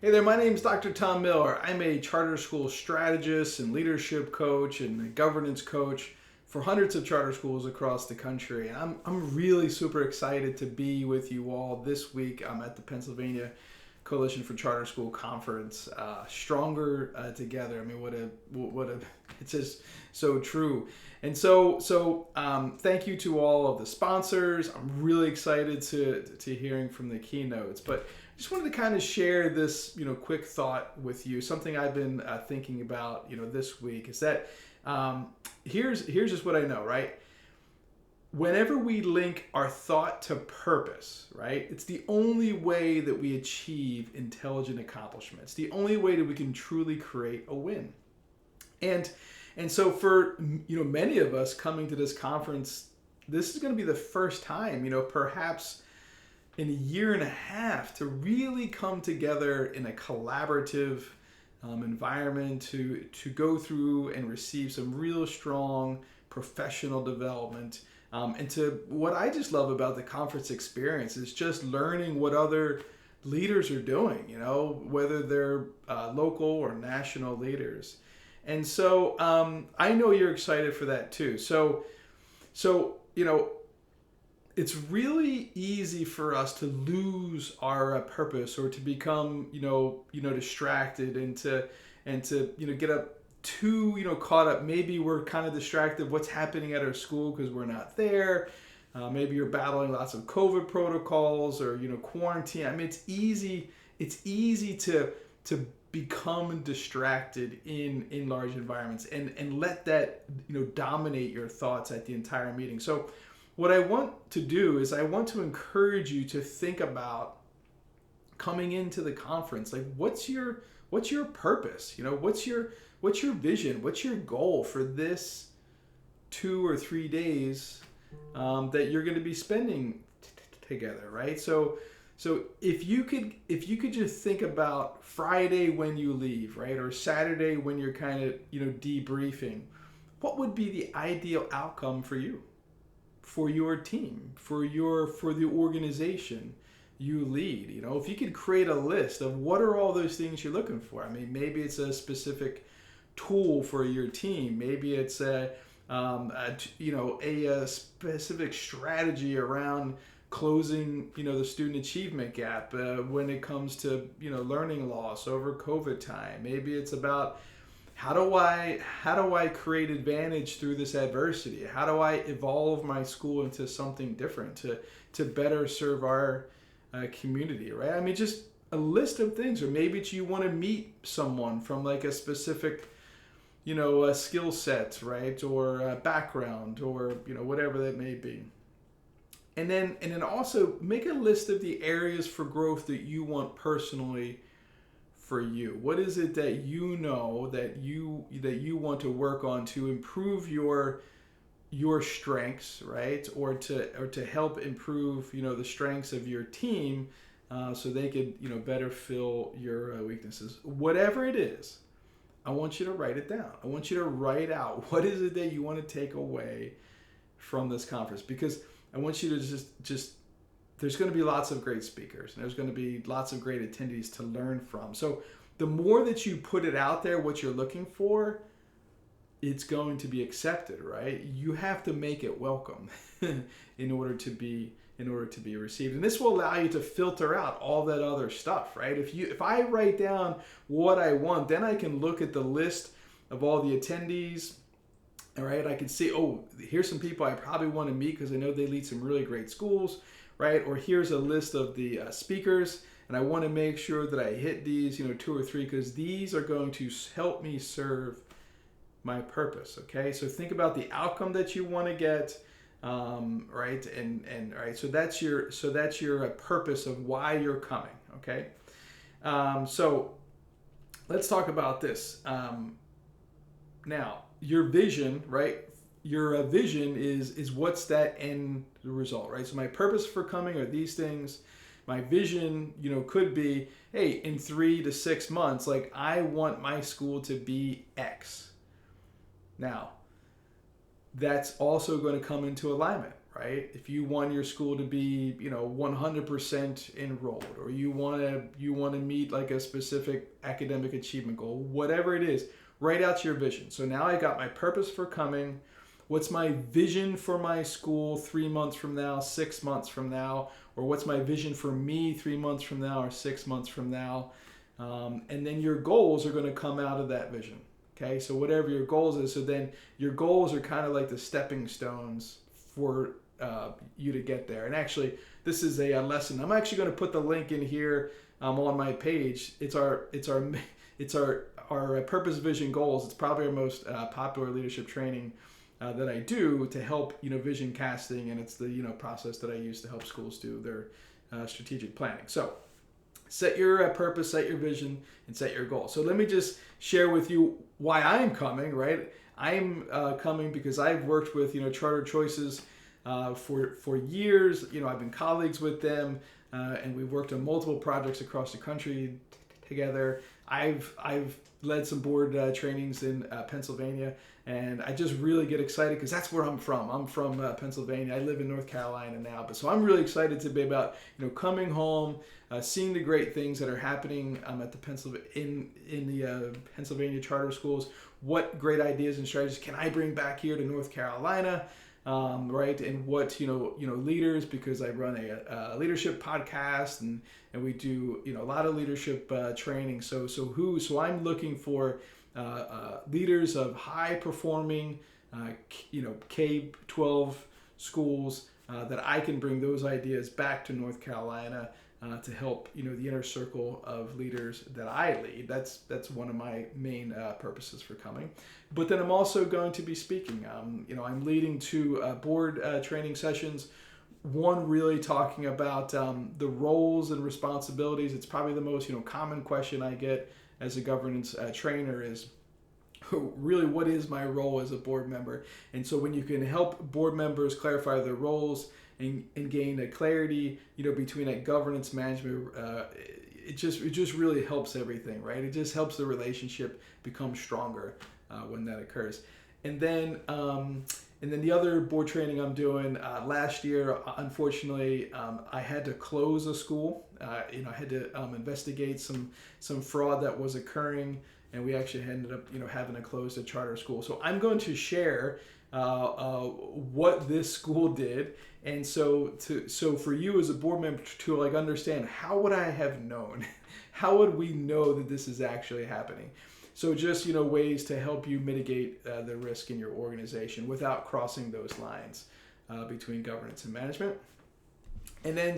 Hey there, my name is Dr. Tom Miller. I'm a charter school strategist and leadership coach and a governance coach for hundreds of charter schools across the country. And I'm really super excited to be with you all this week. I'm at the Pennsylvania Coalition for Charter School Conference, Stronger Together. I mean, it's just so true. And thank you to all of the sponsors. I'm really excited to hearing from the keynotes. But just wanted to kind of share this, quick thought with you. Something I've been thinking about, this week is that here's just what I know, right? Whenever we link our thought to purpose, right? It's the only way that we achieve intelligent accomplishment. It's the only way that we can truly create a win. And and so for many of us coming to this conference, this is going to be the first time, perhaps in a year and a half to really come together in a collaborative environment to go through and receive some real strong professional development. And to what I just love about the conference experience is just learning what other leaders are doing, whether they're local or national leaders. And so I know you're excited for that too. So it's really easy for us to lose our purpose or to become distracted and to get up too caught up. Maybe we're kind of distracted what's happening at our school because we're not there. Maybe you're battling lots of COVID protocols or quarantine. I mean, it's easy to become distracted in large environments and let that dominate your thoughts at the entire meeting. So what I want to do is I want to encourage you to think about coming into the conference. Like, what's your purpose? What's your vision? What's your goal for this 2 or 3 days that you're going to be spending together, right? So if you could just think about Friday when you leave, right, or Saturday when you're kind of debriefing, what would be the ideal outcome for you, for your team, for the organization you lead? If you could create a list of what are all those things you're looking for. I mean, maybe it's a specific tool for your team. Maybe it's a specific strategy around closing the student achievement gap when it comes to learning loss over COVID time. Maybe it's about how do I create advantage through this adversity? How do I evolve my school into something different to better serve our community, right? I mean, just a list of things. Or maybe it's you want to meet someone from like a specific a skill set, right, or a background, or whatever that may be. And then also make a list of the areas for growth that you want personally for you. What is it that you want to work on to improve your strengths, right? Or to help improve the strengths of your team, so they could better fill your weaknesses. Whatever it is, I want you to write it down. I want you to write out what is it that you want to take away from this conference, because I want you to just there's going to be lots of great speakers and there's going to be lots of great attendees to learn from. So the more that you put it out there, what you're looking for, it's going to be accepted, right? You have to make it welcome in order to be received. And this will allow you to filter out all that other stuff, right? If I write down what I want, then I can look at the list of all the attendees. All right, I can see, oh, here's some people I probably want to meet because I know they lead some really great schools, right? Or here's a list of the speakers, and I want to make sure that I hit these, 2 or 3, because these are going to help me serve my purpose. Okay, so think about the outcome that you want to get, right? And right, so that's your purpose of why you're coming. Okay, so let's talk about this now. Your vision, right? Your vision is what's that end result, right? So my purpose for coming are these things. My vision, could be, hey, in 3 to 6 months, like I want my school to be X. Now, that's also going to come into alignment, right? If you want your school to be, 100% enrolled, or you want to meet like a specific academic achievement goal, whatever it is, write out your vision. So now I got my purpose for coming. What's my vision for my school 3 months from now, 6 months from now, or what's my vision for me 3 months from now or 6 months from now? And then your goals are going to come out of that vision. Okay, so whatever your goals is, so then your goals are kind of like the stepping stones for you to get there. And actually, this is a lesson. I'm actually going to put the link in here on my page. It's our purpose, vision, goals. It's probably our most popular leadership training that I do to help vision casting, and it's the process that I use to help schools do their strategic planning. So set your purpose, set your vision, and set your goal. So let me just share with you why I'm coming, right? I'm coming because I've worked with Charter Choices for years. I've been colleagues with them, and we've worked on multiple projects across the country together. I've led some board trainings in Pennsylvania, and I just really get excited because that's where I'm from. I'm from Pennsylvania. I live in North Carolina now, but so I'm really excited to be about coming home, seeing the great things that are happening at the Pennsylvania charter schools. What great ideas and strategies can I bring back here to North Carolina? Right, and what leaders, because I run a leadership podcast, and we do a lot of leadership training. So I'm looking for leaders of high performing K-12 schools that I can bring those ideas back to North Carolina to help the inner circle of leaders that I lead. That's one of my main purposes for coming. But then I'm also going to be speaking. I'm leading two board training sessions. One really talking about the roles and responsibilities. It's probably the most common question I get as a governance trainer is, really, what is my role as a board member? And so when you can help board members clarify their roles and gain a clarity, between that governance management, it just really helps everything, right? It just helps the relationship become stronger when that occurs. And then the other board training I'm doing last year, unfortunately, I had to close a school. I had to investigate some fraud that was occurring, and we actually ended up having to close a charter school. So I'm going to share what this school did, and so for you as a board member to understand, how would I have known? How would we know that this is actually happening? So just ways to help you mitigate the risk in your organization without crossing those lines between governance and management. And then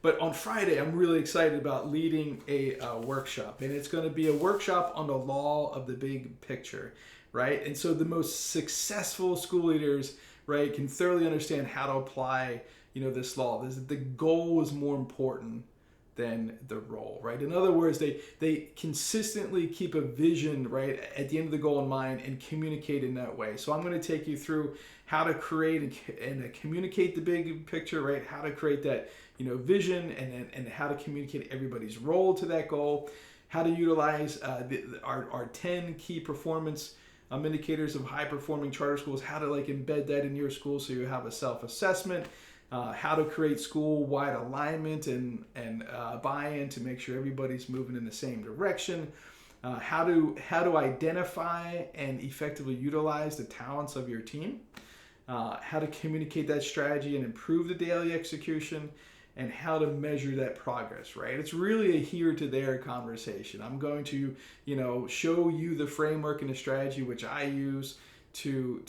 but on Friday, I'm really excited about leading a workshop, and it's going to be a workshop on the law of the big picture, right? And so the most successful school leaders, right, can thoroughly understand how to apply, this law. The goal is more important than the role, right? In other words, they consistently keep a vision, right, at the end of the goal in mind and communicate in that way. So I'm going to take you through how to create and communicate the big picture, right? How to create that, vision, and how to communicate everybody's role to that goal. How to utilize our 10 key performance indicators of high performing charter schools. How to embed that in your school so you have a self-assessment. How to create school-wide alignment and buy-in to make sure everybody's moving in the same direction. How to identify and effectively utilize the talents of your team. How to communicate that strategy and improve the daily execution, and how to measure that progress, right? It's really a here to there conversation. I'm going to, show you the framework and the strategy which I use to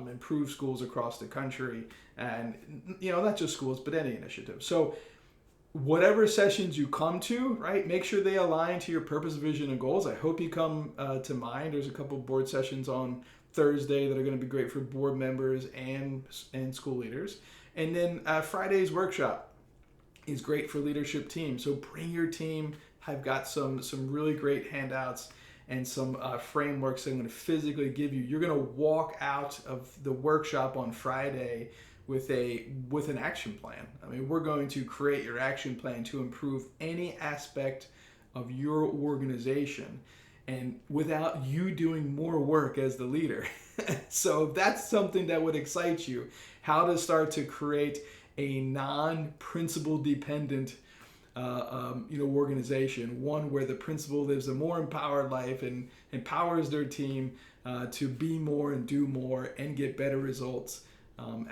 improve schools across the country, and not just schools but any initiative. So whatever sessions you come to, right, make sure they align to your purpose, vision, and goals. I hope you come to mine. There's a couple of board sessions on Thursday that are going to be great for board members and school leaders, and then Friday's workshop is great for leadership teams. So bring your team. I've got some really great handouts and some frameworks I'm going to physically give you. You're going to walk out of the workshop on Friday with an action plan. I mean, we're going to create your action plan to improve any aspect of your organization, and without you doing more work as the leader. So if that's something that would excite you, how to start to create a non-principal dependent organization, one where the principal lives a more empowered life and empowers their team to be more and do more and get better results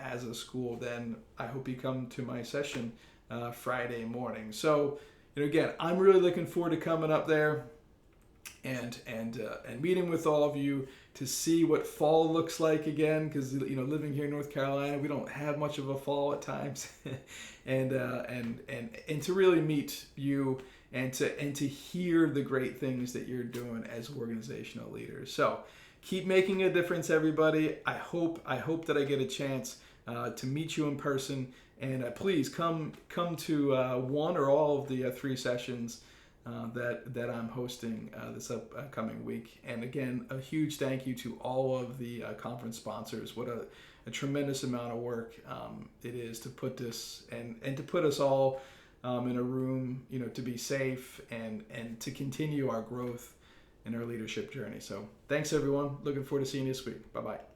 as a school, then I hope you come to my session Friday morning. So, again, I'm really looking forward to coming up there and meeting with all of you to see what fall looks like again, because living here in North Carolina, we don't have much of a fall at times, and to really meet you and to hear the great things that you're doing as organizational leaders. So keep making a difference, everybody. I hope that I get a chance to meet you in person, and please come to one or all of the 3 sessions that I'm hosting this upcoming week. And again, a huge thank you to all of the conference sponsors. What a tremendous amount of work it is to put this and to put us all in a room, to be safe and to continue our growth in our leadership journey. So thanks, everyone. Looking forward to seeing you this week. Bye-bye.